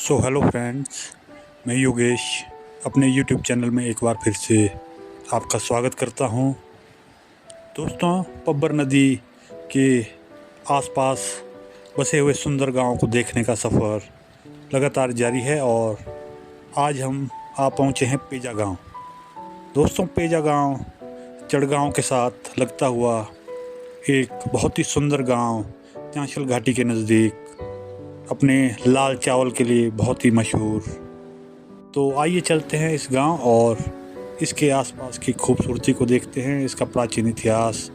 So hello friends, मैं योगेश अपने YouTube channel में एक बार फिर से आपका स्वागत करता हूं। दोस्तों, पब्बर नदी के आसपास बसे हुए सुंदर गांव को देखने का सफ़र लगातार जारी है और आज हम आ पहुंचे हैं पेजा गांव। दोस्तों, पेजा गांव चढ़गांव के साथ लगता हुआ एक बहुत ही सुंदर गांव चांशल घाटी के नज़दीक अपने लाल चावल के लिए बहुत ही मशहूर। तो आइए चलते हैं इस गांव और इसके आसपास की खूबसूरती को देखते हैं, इसका प्राचीन इतिहास,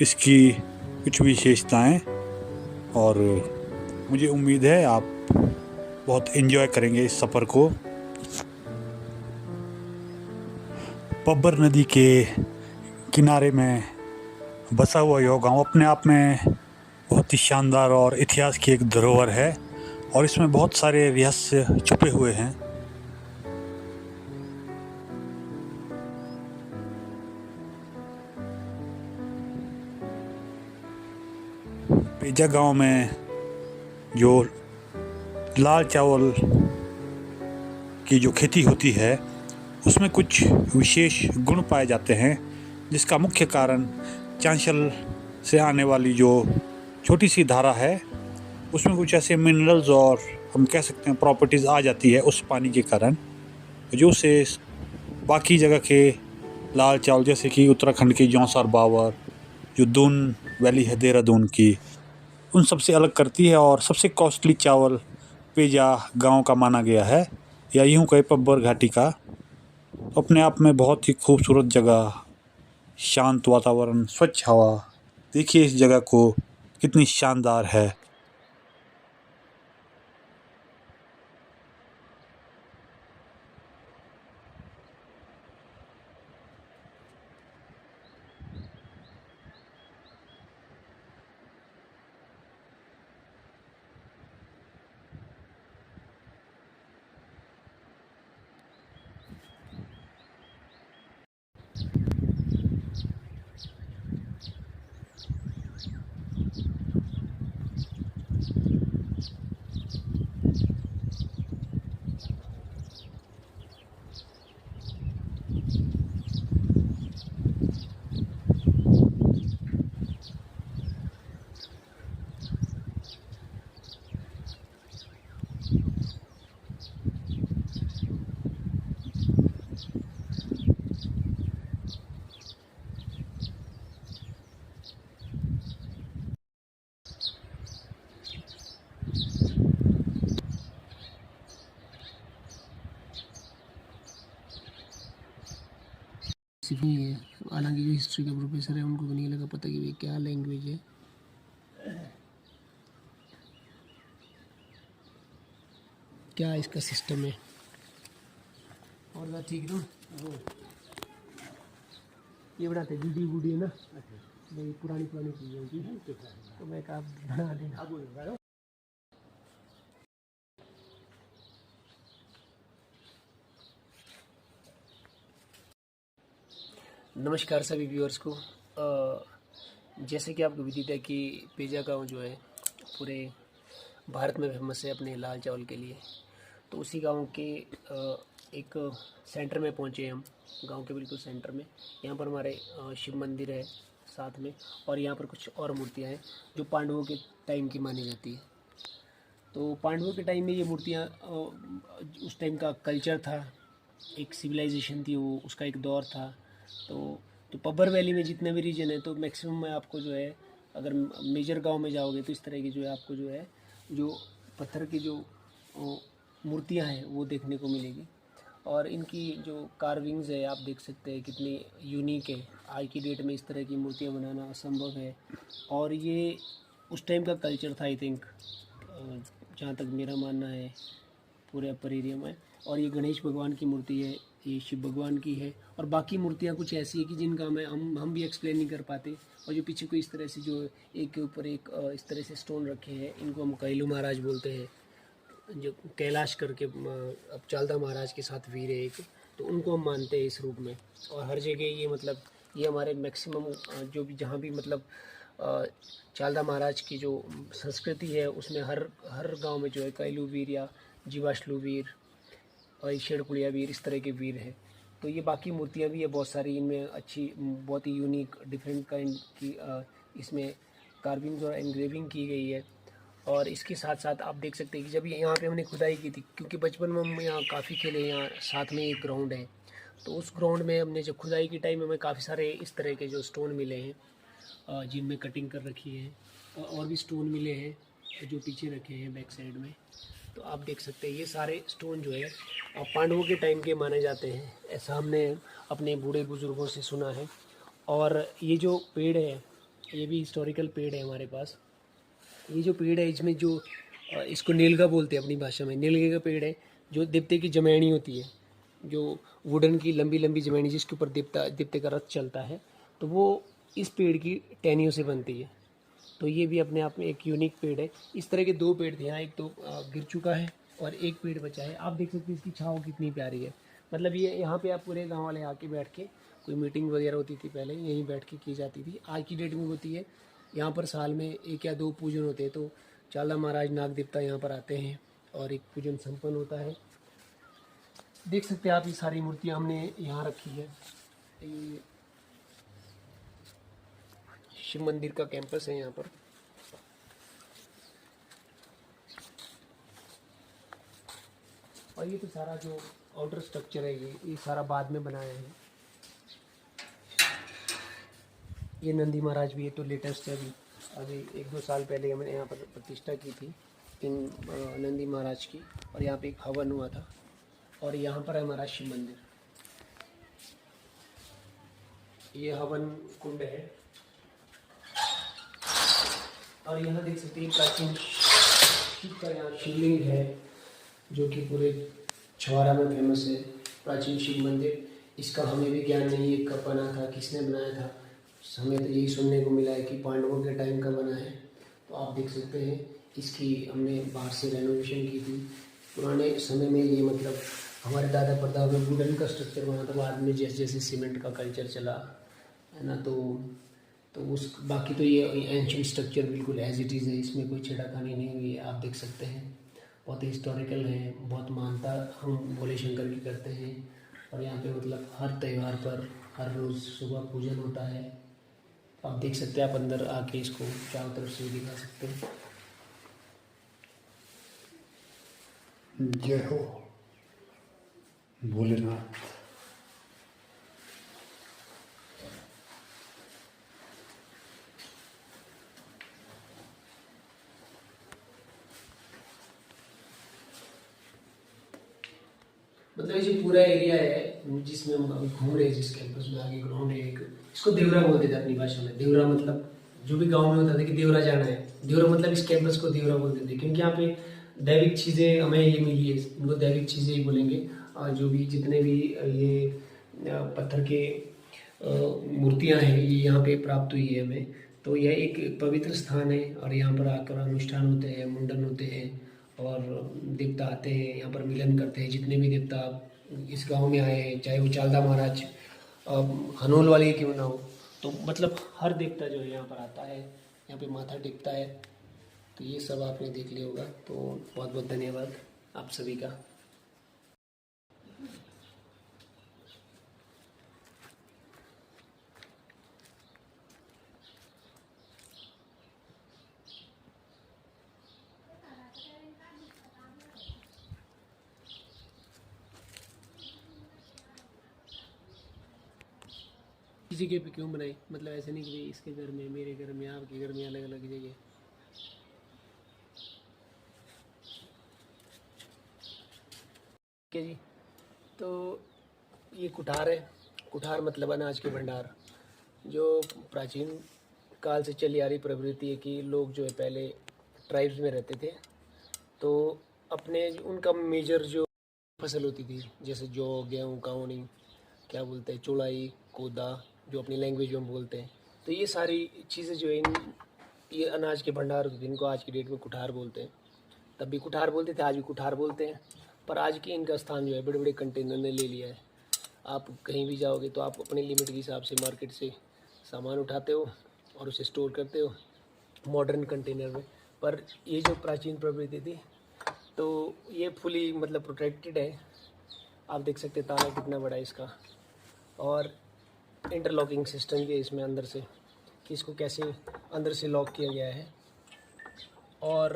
इसकी कुछ विशेषताएं, और मुझे उम्मीद है आप बहुत एंजॉय करेंगे इस सफ़र को। पब्बर नदी के किनारे में बसा हुआ यह गांव अपने आप में बहुत ही शानदार और इतिहास की एक धरोहर है और इसमें बहुत सारे रहस्य छुपे हुए हैं। पेजा गांव में जो लाल चावल की जो खेती होती है उसमें कुछ विशेष गुण पाए जाते हैं, जिसका मुख्य कारण चांशल से आने वाली जो छोटी सी धारा है उसमें कुछ ऐसे मिनरल्स और हम कह सकते हैं प्रॉपर्टीज़ आ जाती है उस पानी के कारण, जो से बाकी जगह के लाल चावल जैसे कि उत्तराखंड की जौंसार बावर, जो दून वैली है देहरादून की, उन सबसे अलग करती है। और सबसे कॉस्टली चावल पेजा गांव का माना गया है, या यूं कहे पब्बर घाटी का। अपने आप में बहुत ही खूबसूरत जगह, शांत वातावरण, स्वच्छ हवा। देखिए इस जगह को कितनी शानदार है। नहीं है। हालांकि जो हिस्ट्री का प्रोफेसर है उनको भी नहीं लगा पता कि ये क्या लैंग्वेज है। क्या इसका सिस्टम है। और बात ठीक ना, ये बनाते वीडियो वीडियो ना, भाई पुरानी पुरानी चीज़ें होती हैं तो मैं कहा बना देना। नमस्कार सभी व्यूअर्स को। जैसे कि आपको विदित है कि पेजा गांव जो है पूरे भारत में फेमस है अपने लाल चावल के लिए। तो उसी गांव के एक सेंटर में पहुंचे हम, गांव के बिल्कुल सेंटर में। यहाँ पर हमारे शिव मंदिर है साथ में, और यहाँ पर कुछ और मूर्तियाँ हैं जो पांडवों के टाइम की मानी जाती है। तो पांडवों के टाइम में ये मूर्तियाँ उस टाइम का कल्चर था, एक सिविलाइजेशन थी वो, उसका एक दौर था। तो पब्बर वैली में जितने भी रीजन है तो मैक्सिमम में आपको जो है, अगर मेजर गांव में जाओगे तो इस तरह की जो है आपको जो है जो पत्थर की जो मूर्तियां हैं वो देखने को मिलेगी। और इनकी जो कार्विंग्स है आप देख सकते हैं कितनी यूनिक है। आज की डेट में इस तरह की मूर्तियां बनाना असंभव है, और ये उस टाइम का कल्चर था आई थिंक, जहाँ तक मेरा मानना है पूरे अपर एरिया में। और ये गणेश भगवान की मूर्ति है, ये शिव भगवान की है, और बाकी मूर्तियाँ कुछ ऐसी है कि जिनका हम भी एक्सप्लेन नहीं कर पाते। और जो पीछे को इस तरह से जो एक के ऊपर एक इस तरह से स्टोन रखे हैं, इनको हम कैलू महाराज बोलते हैं, जो कैलाश करके अब चालदा महाराज के साथ वीर है एक, तो उनको हम मानते हैं इस रूप में। और हर जगह ये मतलब ये हमारे मैक्सिमम जो भी जहाँ भी मतलब चालदा महाराज की जो संस्कृति है उसमें हर हर गांव में जो है कैलू वीर या जीवाश्लू वीर और शेड़कुड़िया वीर, इस तरह के वीर हैं। तो ये बाकी मूर्तियाँ भी है बहुत सारी, इनमें अच्छी बहुत ही यूनिक डिफरेंट काइंड की इसमें कार्विंग और एंग्रेविंग की गई है। और इसके साथ साथ आप देख सकते हैं कि जब यहाँ पे हमने खुदाई की थी, क्योंकि बचपन में हम यहाँ काफ़ी खेले, यहाँ साथ में एक ग्राउंड है, तो उस ग्राउंड में हमने जब खुदाई की टाइम हमें काफ़ी सारे इस तरह के जो स्टोन मिले हैं जिनमें कटिंग कर रखी है, और भी स्टोन मिले हैं जो पीछे रखे हैं बैक साइड में। तो आप देख सकते हैं ये सारे स्टोन जो है पांडवों के टाइम के माने जाते हैं, ऐसा हमने अपने बूढ़े बुजुर्गों से सुना है। और ये जो पेड़ है ये भी हिस्टोरिकल पेड़ है हमारे पास। ये जो पेड़ है इसमें जो इसको नीलगा बोलते हैं अपनी भाषा में, नीलगे का पेड़ है जो देवते की जमैनी होती है, जो वुडन की लंबी लंबी जमैनी जिसके ऊपर देवते का रथ चलता है, तो वो इस पेड़ की टहनियों से बनती है। तो ये भी अपने आप में एक यूनिक पेड़ है। इस तरह के 2 पेड़ थे यहाँ, एक तो गिर चुका है और एक पेड़ बचा है। आप देख सकते हैं इसकी छाँव कितनी प्यारी है। मतलब ये यहाँ पे आप पूरे गांव वाले आके बैठ के, कोई मीटिंग वगैरह होती थी पहले यहीं बैठ के की जाती थी, आज की डेट में होती है। यहाँ पर साल में 1 या 2 पूजन होते हैं, तो चाला महाराज नाग देवता यहाँ पर आते हैं और एक पूजन संपन्न होता है। देख सकते हैं आप ये सारी मूर्तियाँ हमने यहाँ रखी है। ये शिव मंदिर का कैंपस है यहाँ पर। और ये तो सारा जो आउटर स्ट्रक्चर है ये सारा बाद में बनाया है। ये नंदी महाराज भी है, तो लेटेस्ट है, अभी 1-2 साल पहले हमने यहाँ पर प्रतिष्ठा की थी इन नंदी महाराज की, और यहाँ पे एक हवन हुआ था। और यहाँ पर है हमारा शिव मंदिर, ये हवन कुंड है। और यहाँ देख सकते हैं प्राचीन शिव का यहाँ शिवलिंग है जो कि पूरे छवारा में फेमस है, प्राचीन शिव मंदिर। इसका हमें भी ज्ञान नहीं है कब बना था, किसने बनाया था। हमें तो यही सुनने को मिला है कि पांडवों के टाइम का बना है। तो आप देख सकते हैं इसकी हमने बाहर से रेनोवेशन की थी। पुराने समय में ये मतलब हमारे दादा परदादा में वुडन का स्ट्रक्चर बना था, बाद में जैसे जैसे सीमेंट का कल्चर चला है ना, तो उस बाकी तो ये एंशिएंट स्ट्रक्चर बिल्कुल एज इट इज़ है, इसमें कोई छेड़खानी नहीं हुई है। आप देख सकते हैं बहुत हिस्टोरिकल है, बहुत मानता हम भोले शंकर की करते हैं। और यहाँ पे मतलब हर त्यौहार पर हर रोज़ सुबह पूजन होता है। आप देख सकते हैं, आप अंदर आके इसको चारों तरफ से दिखा सकते हैं। जय हो भोलेनाथ। मतलब ये जो पूरा एरिया है जिसमें हम अभी घूम रहे हैं, जिस कैंपस में आगे ग्राउंड है एक, इसको देवरा बोलते थे अपनी भाषा में। देवरा मतलब जो भी गांव में होता था कि देवरा जाना है, देवरा मतलब इस कैंपस को देवरा बोलते थे, क्योंकि यहाँ पे दैविक चीज़ें हमें ये मिली है, इनको दैविक चीज़ें ही बोलेंगे। और जो भी जितने भी ये पत्थर के मूर्तियाँ हैं ये यहाँ पे प्राप्त हुई है हमें। तो यह एक पवित्र स्थान है और यहाँ पर आकर अनुष्ठान होते हैं, मुंडन होते हैं और देवता आते हैं यहाँ पर मिलन करते हैं। जितने भी देवता इस गांव में आए हैं, चाहे वो चालदा महाराज हनोल वाले क्यों ना हो, तो मतलब हर देवता जो है यहाँ पर आता है, यहाँ पे माथा टेकता है। तो ये सब आपने देख लिया होगा। तो बहुत बहुत धन्यवाद आप सभी का। इस जगह पे क्यों बनाई, मतलब ऐसे नहीं कि भाई इसके घर में, मेरे घर में, आपके घर में, अलग अलग जगह। ठीक है जी। तो ये कुठार है, कुठार मतलब अनाज के भंडार, जो प्राचीन काल से चली आ रही प्रवृत्ति है कि लोग जो है पहले ट्राइब्स में रहते थे, तो अपने उनका मेजर जो फसल होती थी, जैसे जौ, गेहूँ, काउनी, क्या बोलते हैं, चौलाई, कोदा, जो अपनी लैंग्वेज में हम बोलते हैं। तो ये सारी चीज़ें जो है ये अनाज के भंडार होते थे, इनको आज की डेट में कुठार बोलते हैं। तब भी कुठार बोलते थे, आज भी कुठार बोलते हैं, पर आज की इनका स्थान जो है बड़े बड़े कंटेनर ने ले लिया है। आप कहीं भी जाओगे तो आप अपने लिमिट के हिसाब से मार्केट से सामान उठाते हो और उसे स्टोर करते हो मॉडर्न कंटेनर में। पर ये जो प्राचीन प्रवृत्ति थी, तो ये फुली मतलब प्रोटेक्टेड है। आप देख सकते हैं ताला कितना बड़ा है इसका, और इंटरलॉकिंग सिस्टम भी है इसमें अंदर से, कि इसको कैसे अंदर से लॉक किया गया है। और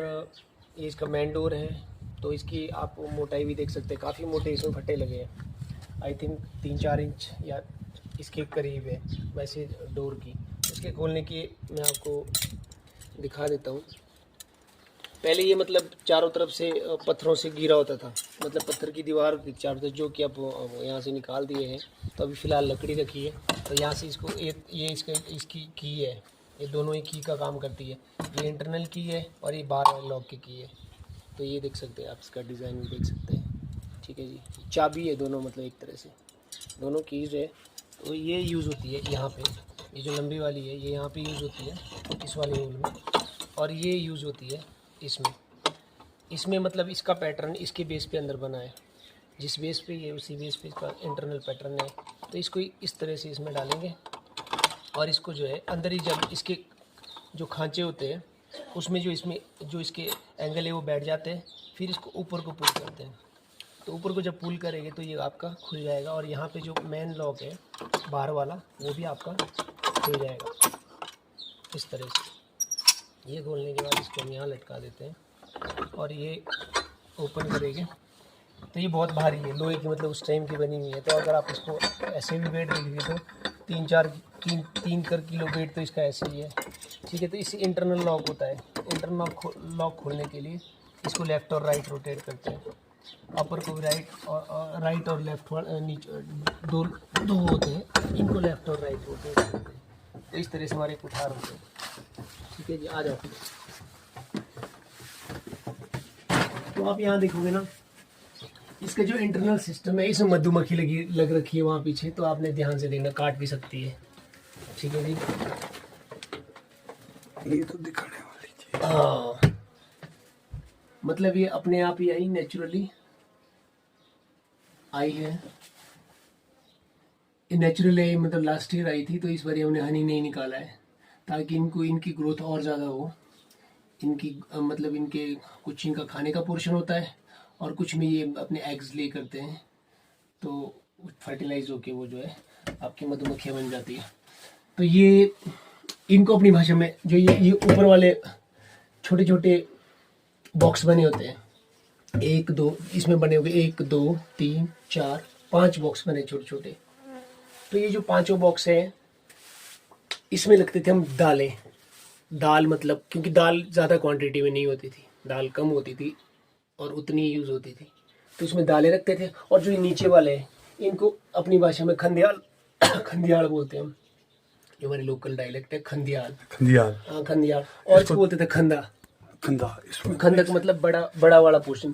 ये इसका मेन डोर है, तो इसकी आप मोटाई भी देख सकते हैं, काफ़ी मोटे इसमें फट्टे लगे हैं। आई थिंक 3-4 इंच या इसके करीब है वैसे डोर की। इसके खोलने की मैं आपको दिखा देता हूँ। पहले ये मतलब चारों तरफ से पत्थरों से घिरा होता था, मतलब पत्थर की दीवार होती थी चारों तरफ, जो कि अब यहाँ से निकाल दिए हैं। तो अभी फ़िलहाल लकड़ी रखी है। तो यहाँ से इसको ये इसकी की है, ये दोनों ही की का काम करती है। ये इंटरनल की है और ये बाहर वाले लॉक की है। तो ये देख सकते हैं आप, इसका डिज़ाइन भी देख सकते हैं। ठीक है जी, चाबी है दोनों, मतलब एक तरह से दोनों कीज़ है। तो ये यूज़ होती है यहाँ पे, ये जो लंबी वाली है ये यहाँ पे यूज़ होती है इस वाले होल में, और ये यूज़ होती है इसमें मतलब इसका पैटर्न इसके बेस पे अंदर बना है। जिस बेस पे ये उसी बेस पे इसका इंटरनल पैटर्न है। तो इसको इस तरह से इसमें डालेंगे, और इसको जो है अंदर ही जब इसके जो खांचे होते हैं उसमें जो इसके एंगल है वो बैठ जाते हैं। फिर इसको ऊपर को पुल करते हैं। तो ऊपर को जब पुल करेंगे तो ये आपका खुल जाएगा, और यहाँ पे जो मेन लॉक है बाहर वाला वो भी आपका खुल जाएगा इस तरह से। ये खोलने के बाद इसको हम यहाँ लटका देते हैं, और ये ओपन करेंगे तो ये बहुत भारी है, लोहे की मतलब उस टाइम की बनी हुई है। तो अगर आप इसको ऐसे भी वेट देखिए तो 3 किलो वेट तो इसका ऐसे ही है। ठीक है, तो इसे इंटरनल लॉक होता है। इंटरनल लॉक खोलने के लिए इसको लेफ़्ट और राइट रोटेट करते हैं। अपर को भी राइट और लेफ़्ट नीचे दो होते हैं, इनको लेफ़्ट और राइट रोटेट करते हैं। तो इस तरह से हमारे कुठार होते हैं। ठीक है जी, आ जाओ। तो आप यहाँ देखोगे ना, इसका जो इंटरनल सिस्टम है इसमें मधुमक्खी लग रखी है वहाँ पीछे, तो आपने ध्यान से देखना, काट भी सकती है। ठीक है जी, ये तो दिखाने वाली चीज। हाँ, मतलब ये अपने आप ही आई, नेचुरली आई है। ये नेचुरल है, मतलब लास्ट ईयर आई थी, तो इस बार हमने हनी नहीं निकाला है ताकि इनकी ग्रोथ और ज़्यादा हो। इनकी मतलब इनके कुछ इनका खाने का पोर्शन होता है, और कुछ में ये अपने एग्स ले करते हैं, तो फर्टिलाइज होके वो जो है आपकी मधुमक्खियाँ बन जाती है। तो ये इनको अपनी भाषा में जो ये ऊपर वाले छोटे छोटे बॉक्स बने होते हैं, 1-2 इसमें बने हुए, 1 2 3 4 5 बॉक्स बने छोटे छोटे। तो ये जो पांचों बॉक्स है इसमें लगते थे हम दाल, मतलब क्योंकि दाल ज़्यादा क्वांटिटी में नहीं होती थी, दाल कम होती थी और उतनी यूज़ होती थी, तो इसमें दालें रखते थे। और जो ये नीचे वाले हैं इनको अपनी भाषा में खंदियाल बोलते हैं हम, जो हमारे लोकल डायलेक्ट है, खंदियाल। हाँ, खंदियाल। और इसको बोलते थे खंदा। खंदक मतलब बड़ा वाला पोर्शन।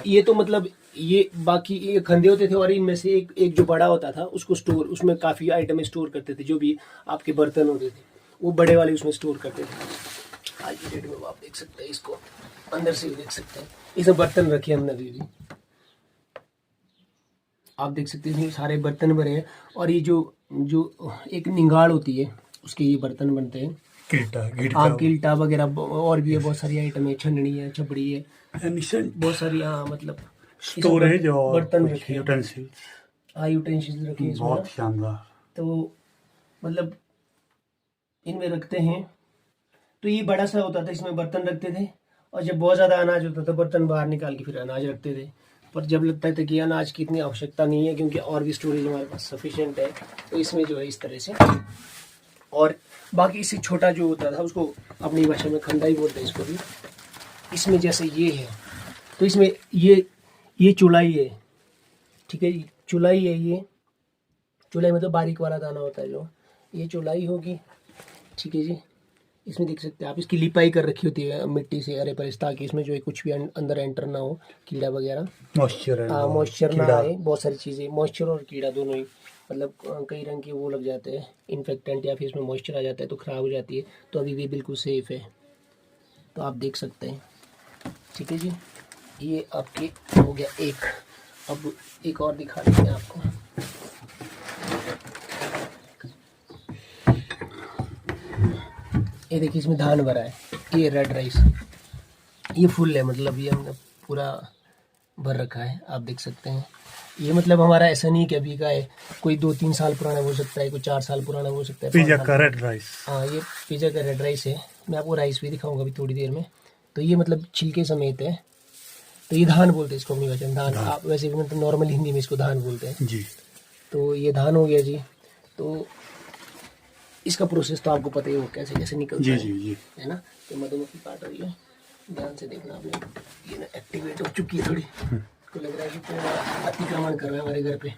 ये तो मतलब ये बाकी ये खंदे होते थे, और इनमें से एक जो बड़ा होता था उसको उसमें काफ़ी आइटम स्टोर करते थे, जो भी आपके बर्तन होते थे वो बड़े वाले उसमें स्टोर करते थे। आज की डेट में आप देख सकते हैं, इसको अंदर से भी देख सकते हैं, इसमें बर्तन रखे हमने अभी भी, आप देख सकते हैं सारे बर्तन भरे हैं। और ये जो एक निगाड़ होती है उसके ये बर्तन बनते हैं, गिल्टा वगैरह, और भी है बहुत सारी आइटम है, छन्नी है, छबड़ी है, बहुत सारी। हाँ, मतलब स्टोरेज और बर्तन रखे, यूटेंसिल्स रखे हैं, बहुत शानदार। तो मतलब इनमें रखते हैं। तो ये बड़ा सा होता था, इसमें बर्तन रखते थे, और जब बहुत ज़्यादा अनाज होता था बर्तन बाहर निकाल के फिर अनाज रखते थे। पर जब लगता था कि अनाज की इतनी आवश्यकता नहीं है क्योंकि और भी स्टोरेज हमारे पास सफिशिएंट है, तो इसमें जो है इस तरह से। और बाकी इससे छोटा जो होता था उसको अपनी भाषा में खंदा ही बोलते हैं इसको भी। इसमें जैसे ये है, तो इसमें ये चुलाई है। ठीक है जी, चुलाई है। ये चुलाई मतलब बारीक वाला दाना होता है जो, ये चुलाई होगी। ठीक है जी, इसमें देख सकते हैं आप, इसकी लिपाई कर रखी होती है मिट्टी से अरे पर, ताकि इसमें जो है कुछ भी अंदर एंटर ना हो, कीड़ा वगैरह, मॉइस्चर ना आए। बहुत सारी चीज़ें, मॉइस्चर और कीड़ा दोनों ही, मतलब कई रंग के वो लग जाते हैं इन्फेक्टेंट, या फिर इसमें मॉइस्चर आ जाता है तो ख़राब हो जाती है। तो अभी भी बिल्कुल सेफ़ है, तो आप देख सकते हैं। ठीक है जी, ये आपके हो गया एक। अब एक और दिखा देते हैं आपको। ये देखिए, इसमें धान भरा है, ये रेड राइस, ये फुल है, मतलब ये हमने पूरा भर रखा है, आप देख सकते हैं। ये मतलब हमारा ऐसा नहीं कि अभी का है, कोई 2-3 साल पुराना हो सकता है, कोई 4 साल पुराना हो सकता है। पिज्जा का रेड राइस। हाँ, ये पिज्जा का रेड राइस है। मैं आपको राइस भी दिखाऊंगा अभी थोड़ी देर में। तो ये मतलब छिलके समेत है। तो ये धान बोलते हैं इसको अपनी भाषा में, धान। आप वैसे भी मतलब नॉर्मल हिंदी में इसको धान बोलते हैं जी। तो ये धान हो गया जी। तो इसका प्रोसेस तो आपको पता ही हो कैसे कैसे निकलता जी है, जी जी। है ना। तो मधुमक्खी काट रही है, ध्यान से देखना आपने। ये ना एक्टिवेट हो चुकी है थोड़ी, को लग रहा है कि पूरा अतिक्रमण कर रहा है हमारे घर पे।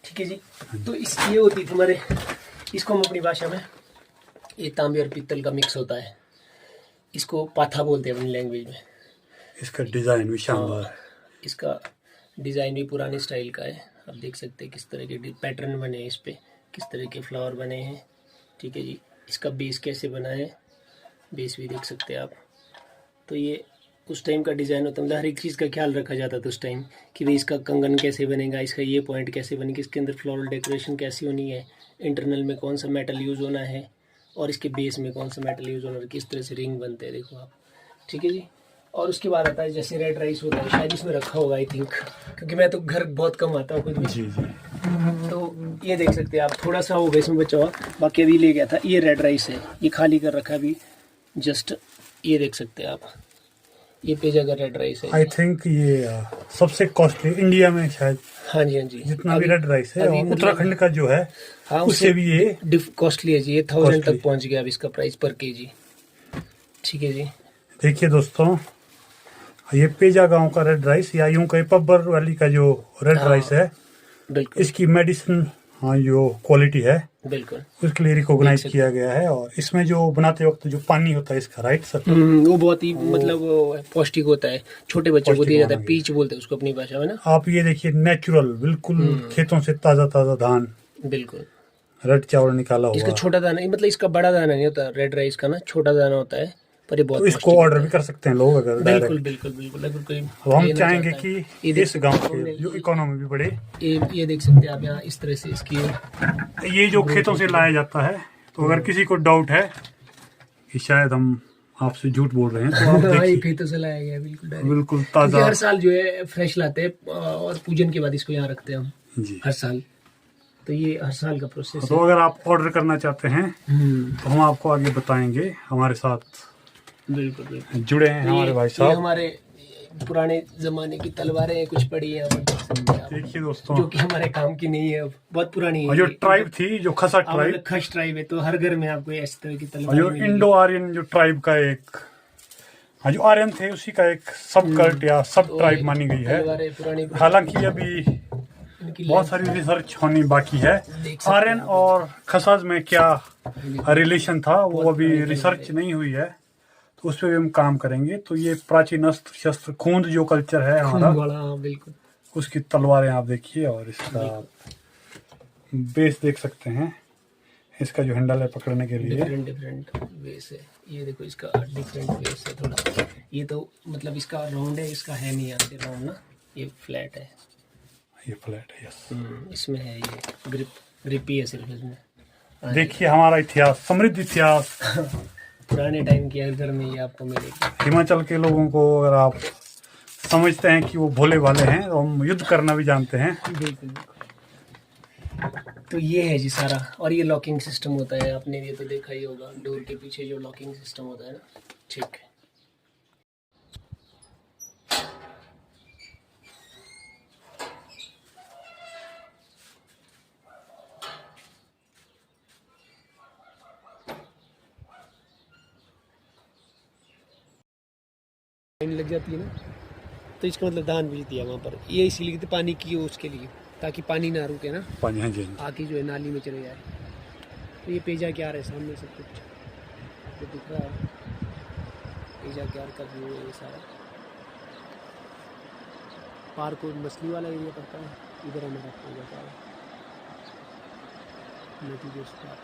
ठीक है जी। तो इस ये होती थी हमारे, इसको हम अपनी भाषा में, ये तांबे और पीतल का मिक्स होता है, इसको पाथा बोलते हैं अपनी लैंग्वेज में। इसका डिजाइन भी शानदार है। इसका डिज़ाइन भी पुराने स्टाइल का है। आप देख सकते हैं किस तरह के पैटर्न बने हैं इस पे, किस तरह के फ्लावर बने हैं। ठीक है जी। इसका बेस कैसे बना है, बेस भी देख सकते हैं आप। तो ये उस टाइम का डिज़ाइन होता है, मतलब हर एक चीज़ का ख्याल रखा जाता था उस टाइम कि भाई इसका कंगन कैसे बनेगा, इसका ये पॉइंट कैसे बनेगी, इसके अंदर फ्लोरल डेकोरेशन कैसी होनी है, इंटरनल में कौन सा मेटल यूज़ होना है और इसके बेस में कौन सा मेटल यूज़ होना है, किस तरह से रिंग बनते हैं, देखो आप। ठीक है जी। और उसके बाद आता है जैसे रेड राइस होता है, शायद इसमें रखा होगा आई थिंक, क्योंकि मैं तो घर बहुत कम आता हूँ खुद भी। जी जी। तो ये देख सकते हैं आप, थोड़ा सा होगा इसमें बचा हुआ, बाकी अभी ले गया था। ये रेड राइस है, ये खाली कर रखा है अभी जस्ट। ये देख सकते हैं आप, ये पिज्जा का रेड राइस है। आई थिंक ये सबसे कॉस्टली इंडिया में शायद। हाँ जी, हाँ जी। जितना भी रेड राइस है, और उत्तराखंड का जो है, हाँ, उससे भी ये कॉस्टली है जी। ये 1000 तक पहुंच गया अब इसका प्राइस पर केजी। ठीक है जी। देखिए दोस्तों, ये पेजा गांव का रेड राइस, या यूं कहीं पब्बर वैली का जो रेड राइस है, बिल्कुल इसकी मेडिसिन जो क्वालिटी है, बिल्कुल उसके लिए रिकॉग्नाइज किया गया है। और इसमें जो बनाते वक्त जो पानी होता है इसका, राइट सर, वो बहुत ही मतलब पौष्टिक होता है, छोटे बच्चों को दिया जाता है। पीच बोलते हैं उसको अपनी भाषा में ना। आप ये देखिए, नेचुरल बिल्कुल खेतों से ताजा ताजा धान, बिल्कुल रेड चावल निकाला हुआ। इसका छोटा दाना, मतलब इसका बड़ा दाना नहीं होता रेड राइस का ना, छोटा दाना होता है, पर ये बहुत तो इसको ऑर्डर भी कर सकते हैं लोग अगर बिल्कुल बिल्कुल बिल्कुल। अगर कोई तो हम चाहेंगे कि इस गांव की जो इकोनॉमी भी बढ़े। ये देख सकते हैं आप यहाँ इस तरह से इसकी, ये जो खेतों से लाया जाता है, तो अगर किसी को डाउट है कि शायद हम आपसे झूठ बोल रहे हैं, तो आप देखिए, खेतों से लाया गया बिल्कुल बिल्कुल ताजा। हर साल जो है फ्रेश लाते हैं और पूजन के बाद इसको यहाँ रखते हैं हम जी हर साल। तो ये हर साल का प्रोसेस तो अगर आप ऑर्डर करना चाहते हैं तो हम आपको आगे बताएंगे। हमारे साथ बिल्कुल बिल्कुल जुड़े हैं हमारे भाई साहब। हमारे पुराने जमाने की तलवारें हैं, कुछ पड़ी हैं देखिए दोस्तों, जो कि हमारे काम की नहीं है, अब बहुत पुरानी है। जो ट्राइब थी, जो खसा ट्राइब, खस ट्राइब है, तो हर घर में आपको इस तरह की तलवार, जो इंडो आर्यन जो ट्राइब का एक, जो आर्यन थे उसी का एक सब कल्ट या सब ट्राइब मानी गई है। हालांकि अभी बहुत सारी रिसर्च होनी बाकी है। आर्यन और खसाज में क्या रिलेशन था वो अभी रिसर्च नहीं हुई है, तो उस पर भी हम काम करेंगे। तो ये प्राचीन अस्त्र शस्त्र खूंद जो कल्चर है हमारा, बिल्कुल उसकी तलवारें आप देखिए, और इसका बेस देख सकते हैं, इसका जो हैंडल है पकड़ने के लिए डिफरेंट बेस है। ये देखो इसका डिफरेंट बेस है थोड़ा। ये तो मतलब इसका राउंड है, इसका है नहीं यहाँ से राउंड ना, ये फ्लैट है। ये फ्लैट है, यस। इसमें है ये ग्रिपी है सिर्फ इसमें। देखिए हमारा इतिहास, समृद्ध इतिहास पुराने टाइम की हर घर में ये आपको मिलेगी। हिमाचल के लोगों को अगर आप समझते हैं कि वो भोले वाले हैं, तो हम युद्ध करना भी जानते हैं। बिल्कुल। तो ये है जी सारा, और ये लॉकिंग सिस्टम होता है, आपने ये तो देखा ही होगा, डोर के पीछे जो लॉकिंग सिस्टम होता है ना। ठीक है। लग जाती है ना, तो इसका मतलब धान बीज दिया वहाँ पर, ये इसीलिए तो पानी की हो उसके लिए, ताकि पानी ना रुके ना, पानी हाँ जी आके जो है नाली में चले जाए। तो ये पेजा क्या रहा है सामने सब कुछ तो दिख रहा है, पेजा क्या का व्यू है ये सारा। पार को मछली वाला एरिया पड़ता है, इधर हमारा पेजा क्या है, नदी के उस पार।